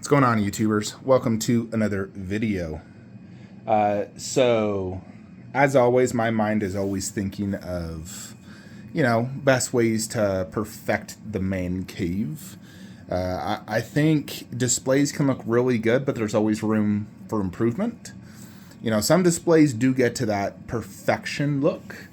What's going on, YouTubers? Welcome to another video. So, as always, my mind is always thinking of, best ways to perfect the man cave. I think displays can look really good, but there's always room for improvement. Some displays do get to that perfection look.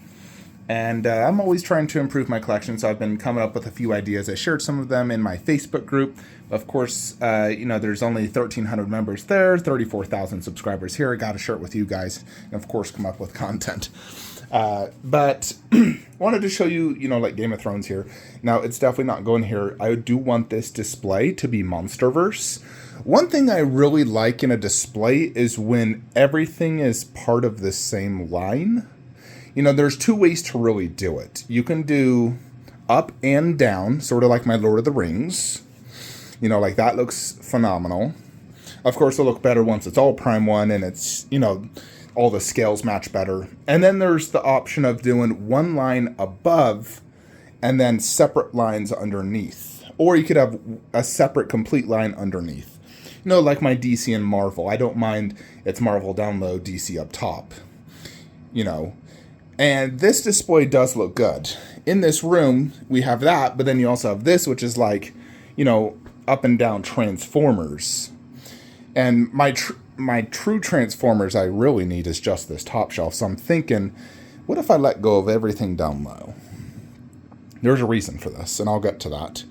And I'm always trying to improve my collection, so I've been coming up with a few ideas. I shared some of them in my Facebook group. Of course, there's only 1,300 members there, 34,000 subscribers here. I got to share it with you guys, and of course, come up with content. But wanted to show you, like Game of Thrones here. Now, it's definitely not going here. I do want this display to be Monsterverse. One thing I really like in a display is when everything is part of the same line. There's two ways to really do it. You can do up and down, sort of like my Lord of the Rings. Like that looks phenomenal. Of course, it'll look better once it's all Prime 1 and it's, all the scales match better. And then there's the option of doing one line above and then separate lines underneath. Or you could have a separate complete line underneath. Like my DC and Marvel. I don't mind it's Marvel down low, DC up top. And this display does look good. In this room, we have that, but then you also have this, which is like, up and down Transformers. And my true Transformers I really need is just this top shelf. So I'm thinking, what if I let go of everything down low? There's a reason for this, and I'll get to that.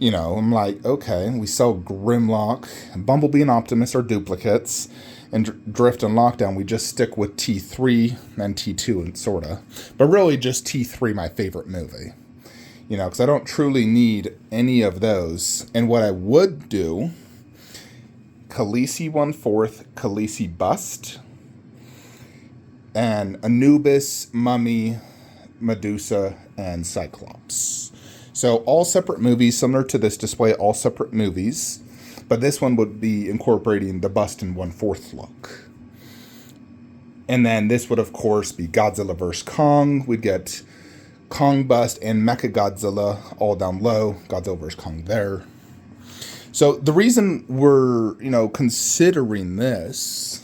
I'm like, okay, we sell Grimlock, and Bumblebee and Optimus are duplicates. And Drift and Lockdown, we just stick with T3 and T2 and sorta. But really just T3, my favorite movie. Because I don't truly need any of those. And what I would do, Khaleesi 1/4, Khaleesi Bust, and Anubis, Mummy, Medusa, and Cyclops. So all separate movies, similar to this display, all separate movies. But this one would be incorporating the bust in 1/4 look. And then this would, of course, be Godzilla vs. Kong. We'd get Kong bust and Mechagodzilla all down low. Godzilla vs. Kong there. So the reason we're, considering this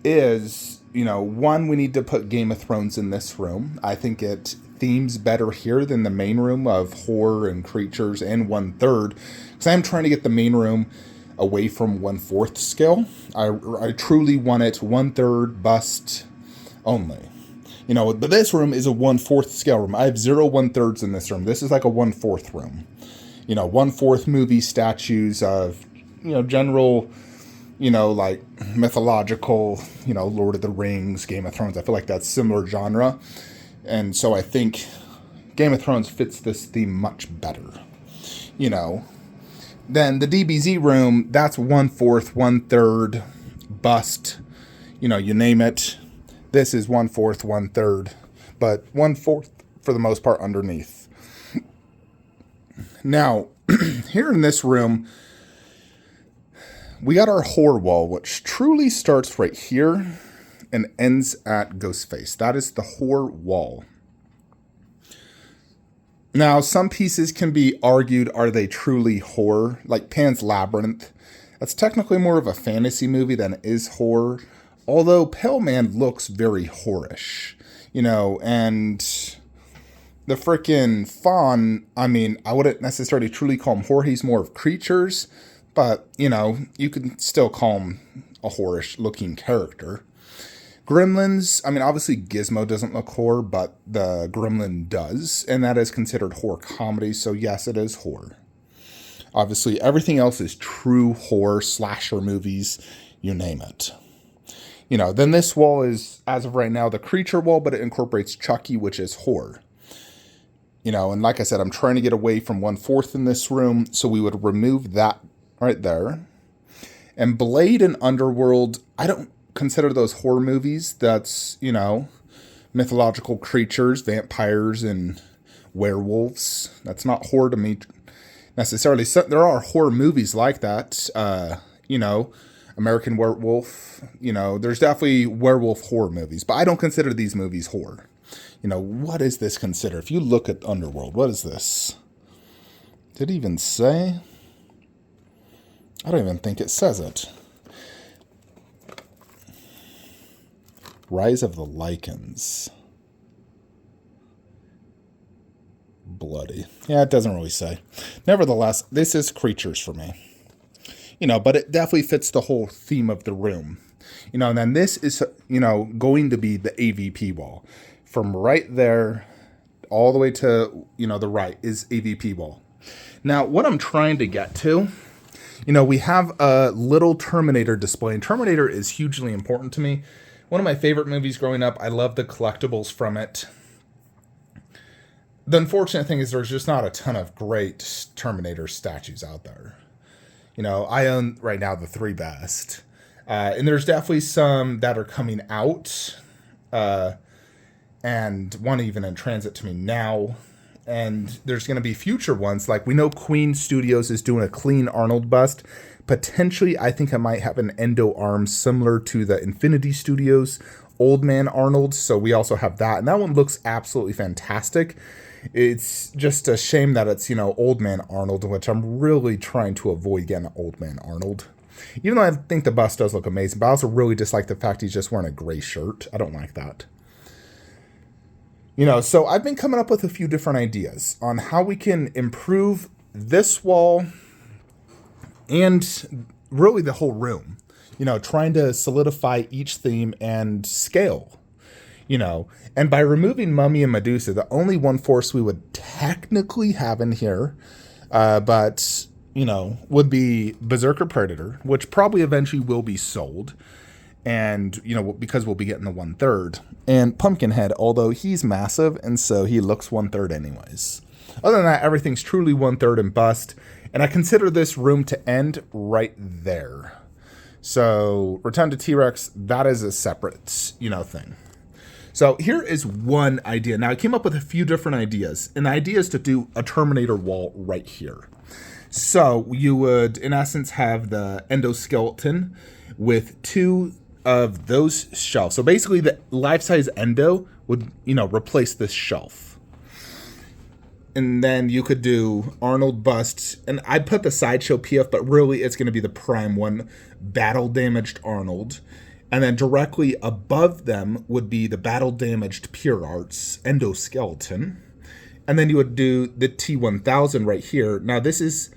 is, one, we need to put Game of Thrones in this room. I think it themes better here than the main room of horror and creatures and 1/3. Because I'm trying to get the main room away from 1/4 scale. I truly want it 1/3 bust only. But this room is a 1/4 scale room. I have 0 1/3s in this room. This is like a 1/4 room. 1/4 movie statues of, general, like mythological, Lord of the Rings, Game of Thrones. I feel like that's similar genre. And so I think Game of Thrones fits this theme much better. Then the DBZ room, that's 1/4, 1/3, bust, you name it. This is 1/4, 1/3, but 1/4 for the most part underneath. Now, here in this room, we got our horror wall, which truly starts right here and ends at Ghostface. That is the horror wall. Now, some pieces can be argued, are they truly horror? Like Pan's Labyrinth. That's technically more of a fantasy movie than it is horror. Although Pale Man looks very horrorish. And the frickin' Fawn, I wouldn't necessarily truly call him horror. He's more of creatures. But, you can still call him a horrorish looking character. Gremlins, obviously Gizmo doesn't look horror, but the Gremlin does, and that is considered horror comedy, so yes, it is horror. Obviously, everything else is true horror, slasher movies, you name it. Then this wall is, as of right now, the creature wall, but it incorporates Chucky, which is horror. And like I said, I'm trying to get away from 1/4 in this room, so we would remove that right there. And Blade and Underworld, I don't consider those horror movies. That's, mythological creatures, vampires, and werewolves. That's not horror to me necessarily. So, there are horror movies like that. American Werewolf. There's definitely werewolf horror movies, but I don't consider these movies horror. What is this considered? If you look at Underworld, what is this? Did it even say? I don't even think it says it. Rise of the Lycans. Bloody. Yeah, it doesn't really say. Nevertheless, this is creatures for me. But it definitely fits the whole theme of the room. And then this is, going to be the AVP wall. From right there all the way to, the right is AVP wall. Now, what I'm trying to get to, we have a little Terminator display. And Terminator is hugely important to me. One of my favorite movies growing up. I love the collectibles from it. The unfortunate thing is there's just not a ton of great Terminator statues out there. I own right now the 3 best. And there's definitely some that are coming out. And one even in transit to me now. And there's going to be future ones. Like we know Queen Studios is doing a clean Arnold bust. Potentially, I think I might have an endo arm similar to the Infinity Studios Old Man Arnold. So we also have that. And that one looks absolutely fantastic. It's just a shame that it's, Old Man Arnold, which I'm really trying to avoid getting Old Man Arnold. Even though I think the bust does look amazing, but I also really dislike the fact he's just wearing a gray shirt. I don't like that. So I've been coming up with a few different ideas on how we can improve this wall and really the whole room. Trying to solidify each theme and scale. And by removing Mummy and Medusa, the only one force we would technically have in here, but, would be Berserker Predator, which probably eventually will be sold. And, because we'll be getting the 1/3. And Pumpkinhead, although he's massive, and so he looks 1/3 anyways. Other than that, everything's truly 1/3 and bust. And I consider this room to end right there. So, Return to T-Rex, that is a separate, thing. So here is one idea. Now I came up with a few different ideas, and the idea is to do a Terminator wall right here. So you would, in essence, have the endoskeleton with 2 of those shelves. So basically the life-size endo would, replace this shelf. And then you could do Arnold bust, and I'd put the Sideshow PF, but really it's going to be the prime one, battle-damaged Arnold. And then directly above them would be the battle-damaged Pure Arts endoskeleton. And then you would do the T-1000 right here. Now, this is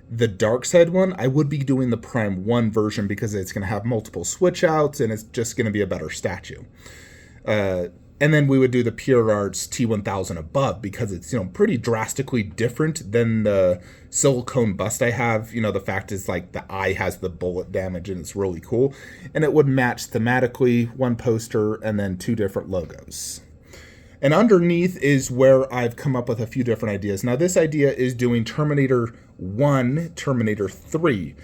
the dark side one. I would be doing the Prime 1 version because it's going to have multiple switch-outs, and it's just going to be a better statue. And then we would do the Pure Arts T-1000 above because it's, pretty drastically different than the silicone bust I have. The fact is, like, the eye has the bullet damage and it's really cool. And it would match thematically, 1 poster and then 2 different logos. And underneath is where I've come up with a few different ideas. Now, this idea is doing Terminator 1, Terminator 3.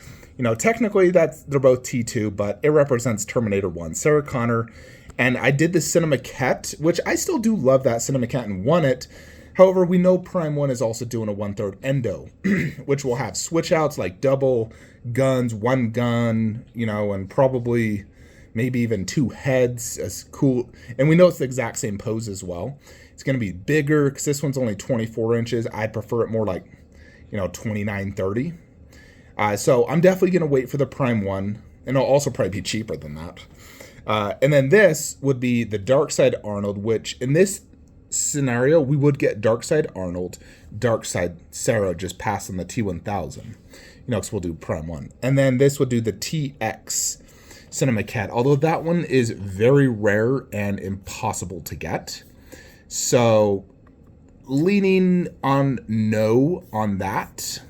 Technically they're both T2, but it represents Terminator 1. Sarah Connor. And I did the Cinemaquette, which I still do love that Cinemaquette and won it. However, we know Prime 1 is also doing a 1/3 endo, which will have switch outs like double guns, 1 gun, and probably maybe even 2 heads as cool. And we know it's the exact same pose as well. It's going to be bigger because this one's only 24 inches. I'd prefer it more like, 29, 30. So I'm definitely going to wait for the Prime 1. And it'll also probably be cheaper than that. And then this would be the Darkside Arnold, which in this scenario, we would get Darkside Arnold, Darkside Sarah just passing the T-1000, because we'll do Prime 1. And then this would do the TX Cinemaquette, although that one is very rare and impossible to get. So leaning on no on that.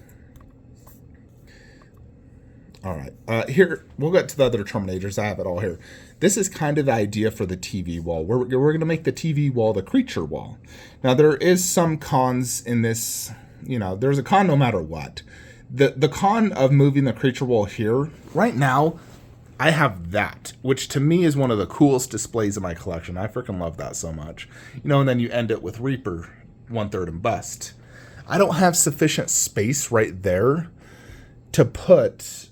All right, here, we'll get to the other Terminators. I have it all here. This is kind of the idea for the TV wall. We're going to make the TV wall the creature wall. Now, there is some cons in this. There's a con no matter what. The con of moving the creature wall here, right now, I have that, which to me is one of the coolest displays in my collection. I freaking love that so much. And then you end it with Reaper, 1/3 and bust. I don't have sufficient space right there to put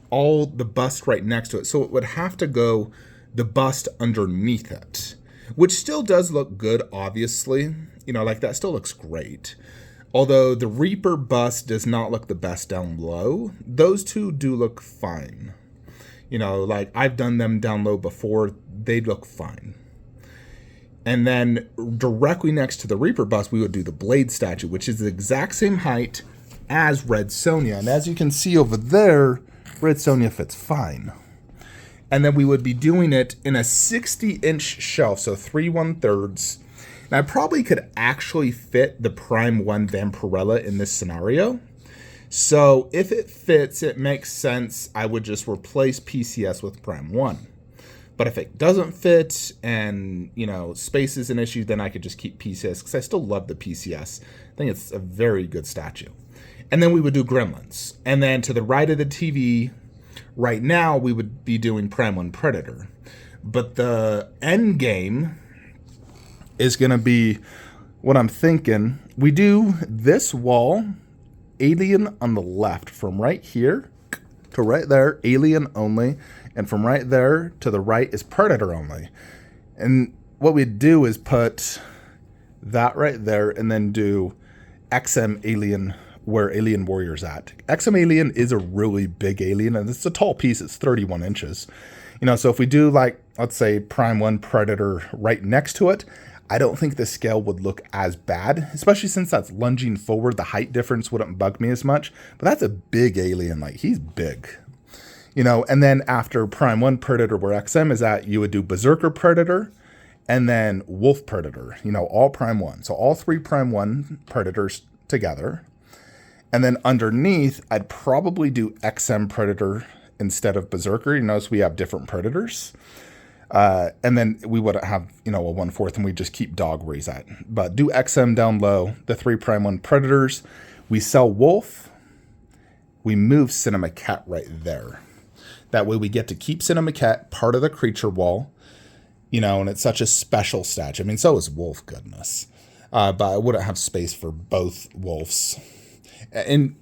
all the bust right next to it. So it would have to go the bust underneath it, which still does look good, obviously. Like that still looks great. Although the Reaper bust does not look the best down low, those two do look fine. You know, like I've done them down low before, they look fine. And then directly next to the Reaper bust, we would do the Blade statue, which is the exact same height as Red Sonja. And as you can see over there, Red Sonja fits fine. And then we would be doing it in a 60-inch shelf, so 3 1/3. And I probably could actually fit the Prime 1 Vampirella in this scenario. So if it fits, it makes sense. I would just replace PCS with Prime 1. But if it doesn't fit and, you know, space is an issue, then I could just keep PCS because I still love the PCS. I think it's a very good statue. And then we would do Gremlins. And then to the right of the TV, right now, we would be doing Prime 1 Predator. But the end game is going to be what I'm thinking. We do this wall, Alien on the left, from right here to right there, Alien only. And from right there to the right is Predator only. And what we'd do is put that right there and then do XM Alien where Alien Warrior's at. XM Alien is a really big alien, and it's a tall piece. It's 31 inches. You know, so if we do, like, let's say Prime 1 Predator right next to it, I don't think the scale would look as bad, especially since that's lunging forward. The height difference wouldn't bug me as much. But that's a big alien. Like, he's big. You know, and then after Prime 1 Predator, where XM is at, you would do Berserker Predator and then Wolf Predator. You know, all Prime 1. So all 3 Prime 1 Predators together. And then underneath, I'd probably do XM Predator instead of Berserker. You notice we have different Predators. And then we wouldn't have, you know, a 1/4, and we just keep dog where he's at. But do XM down low, the 3 Prime 1 Predators. We sell Wolf. We move Cinema Cat right there. That way we get to keep Cinema Cat part of the creature wall, you know, and it's such a special statue. I mean, so is Wolf, goodness. But I wouldn't have space for both Wolves. And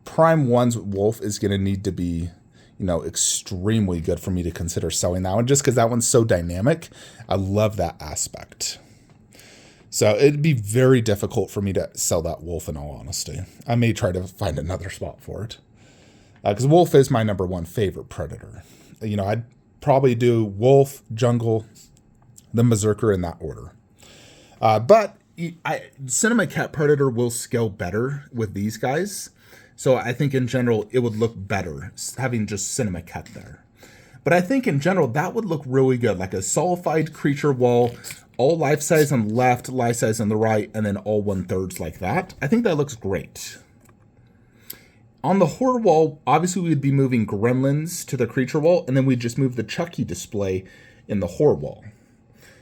Prime 1's Wolf is going to need to be, you know, extremely good for me to consider selling that one, just because that one's so dynamic. I love that aspect. So it'd be very difficult for me to sell that Wolf, in all honesty. I may try to find another spot for it. Because Wolf is my number 1 favorite Predator. You know, I'd probably do Wolf, Jungle, then Berserker in that order. But Cinema Cat Predator will scale better with these guys. So I think in general, it would look better having just Cinema Cat there. But I think in general, that would look really good. Like a solidified creature wall, all life size on the left, life size on the right, and then all 1/3 like that. I think that looks great. On the horror wall, obviously we would be moving Gremlins to the creature wall, and then we'd just move the Chucky display in the horror wall.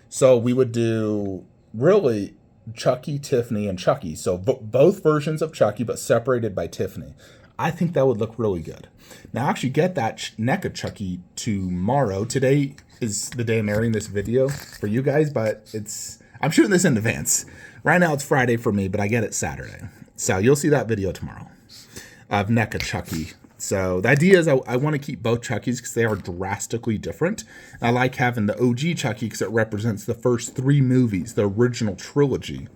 So we would do really Chucky, Tiffany, and Chucky. So both versions of Chucky, but separated by Tiffany. I think that would look really good. Now, I actually get that NECA Chucky tomorrow. Today is the day I'm airing this video for you guys, but I'm shooting this in advance. Right now it's Friday for me, but I get it Saturday. So you'll see that video tomorrow of NECA Chucky. So the idea is I want to keep both Chuckies because they are drastically different. I like having the OG Chucky because it represents the first 3 movies, the original trilogy.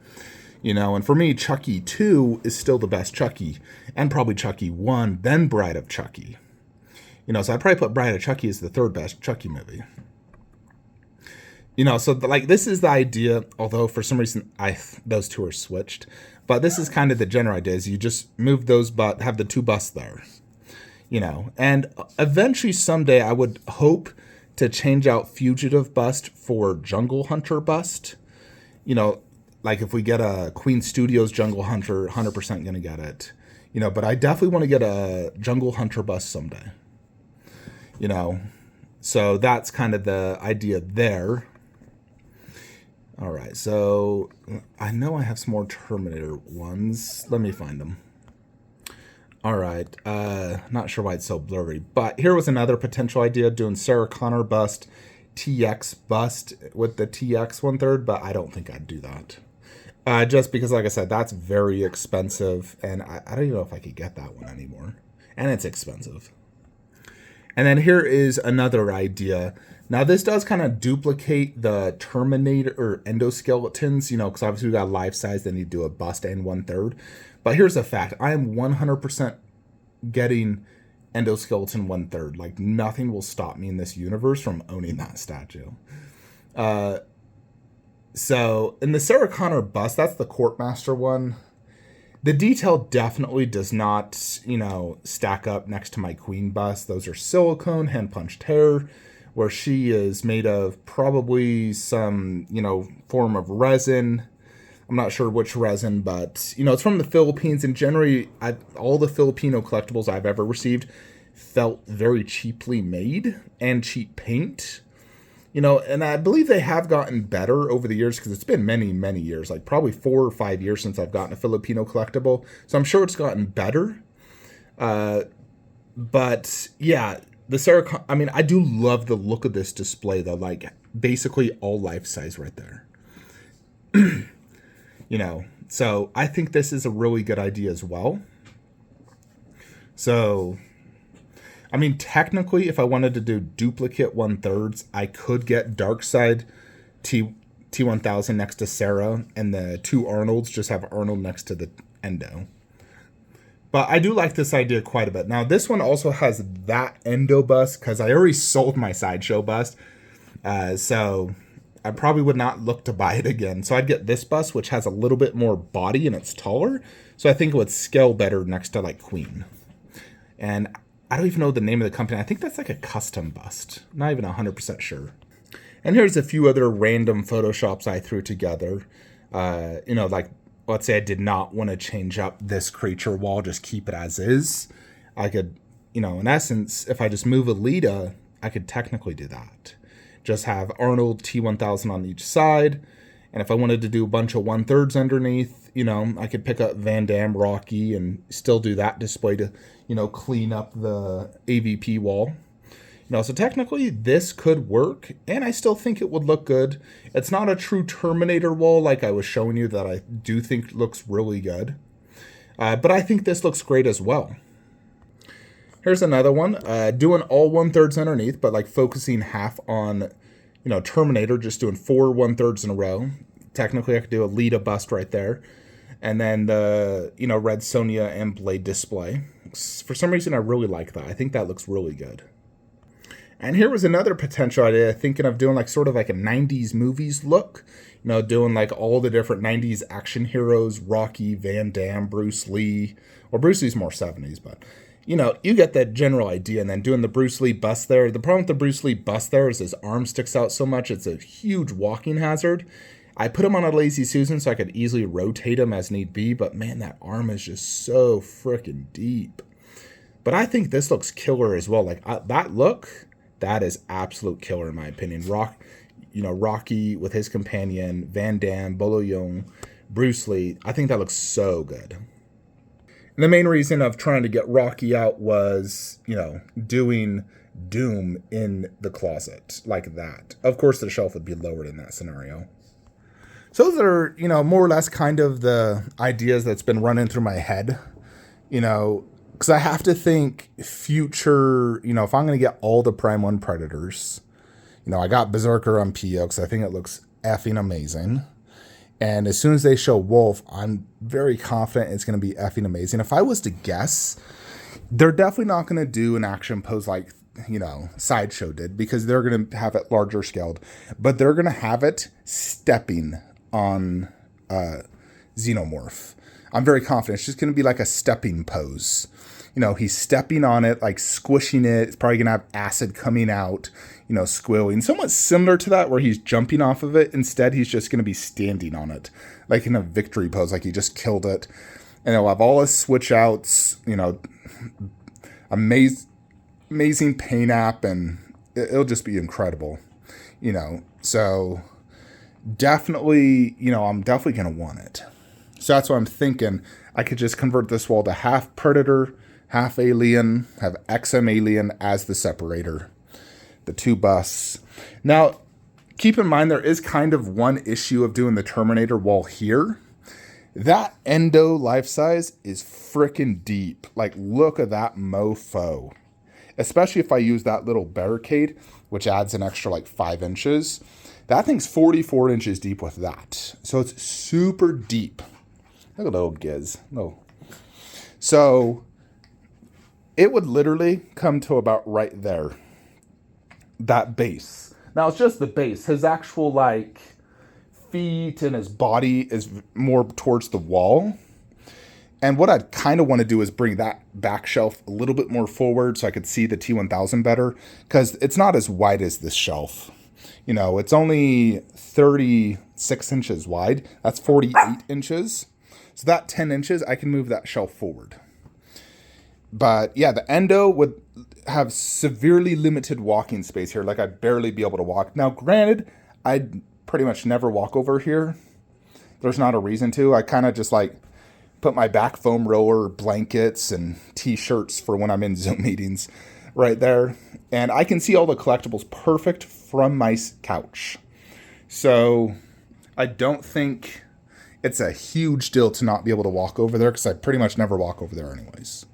You know, and for me, Chucky 2 is still the best Chucky, and probably Chucky 1, then Bride of Chucky. You know, so I'd probably put Bride of Chucky as the 3rd best Chucky movie. You know, so like this is the idea, although for some reason those two are switched. But this is kind of the general idea, is you just move those, but have the 2 busts there. You know, and eventually someday I would hope to change out Fugitive bust for Jungle Hunter bust. You know, like if we get a Queen Studios Jungle Hunter, 100% going to get it. You know, but I definitely want to get a Jungle Hunter bust someday. You know, so that's kind of the idea there. All right, so I know I have some more Terminator ones. Let me find them. All right, not sure why it's so blurry, but here was another potential idea, doing Sarah Connor bust, TX bust with the TX 1/3, but I don't think I'd do that. Just because, like I said, that's very expensive, and I don't even know if I could get that one anymore. And it's expensive. And then here is another idea. Now, this does kind of duplicate the Terminator or endoskeletons, you know, because obviously we got life size, then you do a bust and 1/3. But here's a fact. I am 100% getting endoskeleton 1/3. Like, nothing will stop me in this universe from owning that statue. So, in the Sarah Connor bust, that's the Courtmaster one. The detail definitely does not, stack up next to my Queen bust. Those are silicone, hand-punched hair, where she is made of probably some, form of resin. I'm not sure which resin, but, it's from the Philippines. And generally, all the Filipino collectibles I've ever received felt very cheaply made and cheap paint. And I believe they have gotten better over the years because it's been many, many years, like probably 4 or 5 years since I've gotten a Filipino collectible. So I'm sure it's gotten better. But yeah, I do love the look of this display though, like basically all life size right there. So I think this is a really good idea as well. So, technically, if I wanted to do duplicate 1/3, I could get Darkseid T1000 next to Sarah, and the two Arnolds just have Arnold next to the Endo. But I do like this idea quite a bit. Now, this one also has that Endo bust, because I already sold my Sideshow bust, so I probably would not look to buy it again. So I'd get this bust, which has a little bit more body and it's taller, so I think it would scale better next to, like, Queen. And I don't even know the name of the company. I think that's like a custom bust. Not even 100% sure. And here's a few other random Photoshops I threw together. Like, let's say I did not want to change up this creature wall, just keep it as is. I could, in essence, if I just move Alita, I could technically do that. Just have Arnold T1000 on each side. And if I wanted to do a bunch of 1/3s underneath, I could pick up Van Damme, Rocky, and still do that display to, clean up the AVP wall. So technically this could work, and I still think it would look good. It's not a true Terminator wall like I was showing you that I do think looks really good. But I think this looks great as well. Here's another one, doing all 1/3s underneath, but like focusing half on, Terminator, just doing 4 1/3s in a row. Technically, I could do a Lita bust right there. And then the, Red Sonja and Blade display. For some reason, I really like that. I think that looks really good. And here was another potential idea, thinking of doing like sort of like a 90s movies look. Doing like all the different 90s action heroes, Rocky, Van Damme, Bruce Lee. Well, Bruce Lee's more 70s, but you get that general idea. And then doing the Bruce Lee bust there. The problem with the Bruce Lee bust there is his arm sticks out so much. It's a huge walking hazard. I put him on a Lazy Susan so I could easily rotate him as need be. But man, that arm is just so freaking deep. But I think this looks killer as well. Like that look, that is absolute killer in my opinion. Rocky with his companion, Van Damme, Bolo Yeung, Bruce Lee. I think that looks so good. And the main reason of trying to get Rocky out was, doing Doom in the closet like that. Of course, the shelf would be lowered in that scenario. So those are, more or less kind of the ideas that's been running through my head, because I have to think future, if I'm going to get all the Prime 1 Predators, I got Berserker on PO because I think it looks effing amazing. And as soon as they show Wolf, I'm very confident it's going to be effing amazing. If I was to guess, they're definitely not going to do an action pose like, Sideshow did, because they're going to have it larger scaled. But they're going to have it stepping on Xenomorph. I'm very confident. It's just going to be like a stepping pose. He's stepping on it, like squishing it. It's probably going to have acid coming out, squilling. Somewhat similar to that, where he's jumping off of it. Instead, he's just going to be standing on it, like in a victory pose, like he just killed it. And he'll have all his switch outs, amazing paint app, and it'll just be incredible, So definitely, I'm definitely going to want it. So that's what I'm thinking. I could just convert this wall to half Predator, half Alien, have XM Alien as the separator. The two busts. Now, keep in mind there is kind of one issue of doing the Terminator wall here. That Endo life size is freaking deep. Like, look at that mofo. Especially if I use that little barricade, which adds an extra like 5 inches. That thing's 44 inches deep with that. So it's super deep. Look at little Giz. Little So it would literally come to about right there. That base. Now it's just the base. His actual like feet and his body is more towards the wall. And what I'd kind of want to do is bring that back shelf a little bit more forward so I could see the T1000 better, because it's not as wide as this shelf. You know, it's only 36 inches wide. That's 48 inches. So that 10 inches, I can move that shelf forward. But yeah, the Endo would have severely limited walking space here. Like I'd barely be able to walk. Now, granted, I'd pretty much never walk over here. There's not a reason to. I kind of just like put my back foam roller, blankets, and t-shirts for when I'm in Zoom meetings right there. And I can see all the collectibles perfect from my couch. So I don't think it's a huge deal to not be able to walk over there, because I pretty much never walk over there anyways.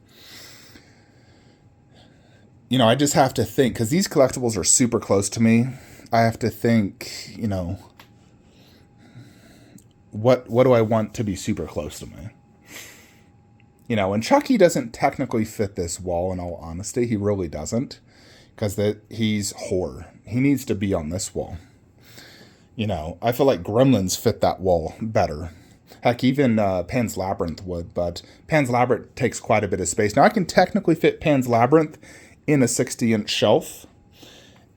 You know, I just have to think, because these collectibles are super close to me. I have to think, you know, what do I want to be super close to me? You know, and Chucky doesn't technically fit this wall, in all honesty. He really doesn't, because he's horror. He needs to be on this wall. You know, I feel like Gremlins fit that wall better. Heck, even Pan's Labyrinth would, but Pan's Labyrinth takes quite a bit of space. Now, I can technically fit Pan's Labyrinth in a 60-inch shelf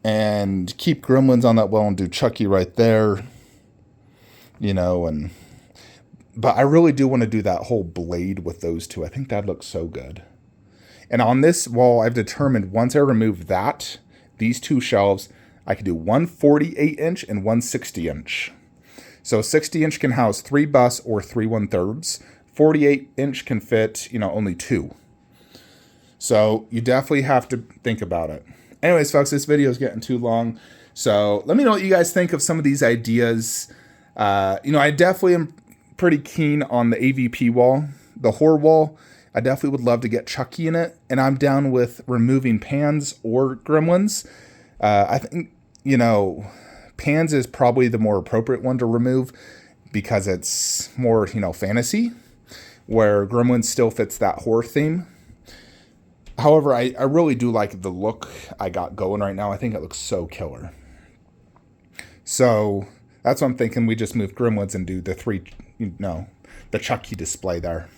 and keep Gremlins on that wall and do Chucky right there. You know, but I really do want to do that whole blade with those two. I think that looks so good. And on this wall, I've determined once I remove these two shelves, I can do one 48-inch and one 60-inch. So 60-inch can house 3 busts or 3 1/3. 48-inch can fit, you know, only 2. So you definitely have to think about it. Anyways, folks, this video is getting too long. So let me know what you guys think of some of these ideas. You know, I definitely am pretty keen on the AVP wall. The horror wall, I definitely would love to get Chucky in it. And I'm down with removing Pans or Gremlins. I think, you know, Pans is probably the more appropriate one to remove, because it's more, you know, fantasy, where Gremlins still fits that horror theme. However, I really do like the look I got going right now. I think it looks so killer. So that's what I'm thinking. We just move Gremlins and do the the Chucky display there.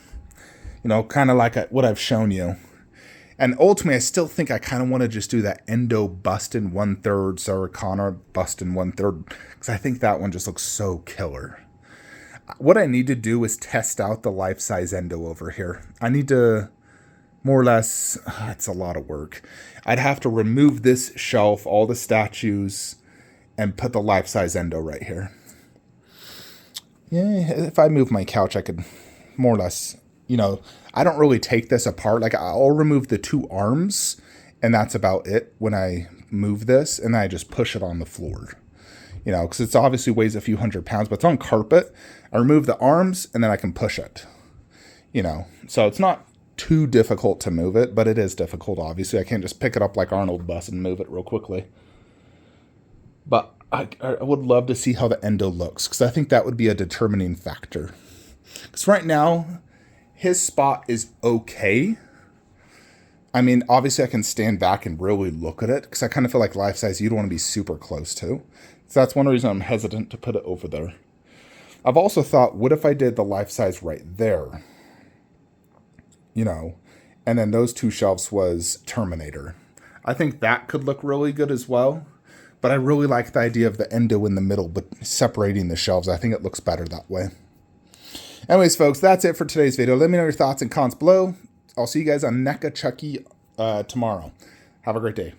You know, kind of like what I've shown you. And ultimately, I still think I kind of want to just do that Endo bust in 1/3, Sarah Connor bust in 1/3, because I think that one just looks so killer. What I need to do is test out the life-size Endo over here. I need to more or less, it's a lot of work. I'd have to remove this shelf, all the statues, and put the life-size Endo right here. Yeah, if I move my couch, I could more or less, you know, I don't really take this apart. Like, I'll remove the 2 arms, and that's about it when I move this, and then I just push it on the floor. You know, because it's obviously weighs a few hundred pounds, but it's on carpet. I remove the arms, and then I can push it. You know, so it's not too difficult to move it, but it is difficult, obviously. I can't just pick it up like Arnold bus and move it real quickly. But I would love to see how the Endo looks, because I think that would be a determining factor. Because right now, his spot is okay. I mean, obviously I can stand back and really look at it, because I kind of feel like life size you don't want to be super close to. So that's one reason I'm hesitant to put it over there. I've also thought, what if I did the life size right there? You know, and then those 2 shelves was Terminator. I think that could look really good as well. But I really like the idea of the Endo in the middle, but separating the shelves. I think it looks better that way. Anyways, folks, that's it for today's video. Let me know your thoughts and comments below. I'll see you guys on NECA Chucky tomorrow. Have a great day.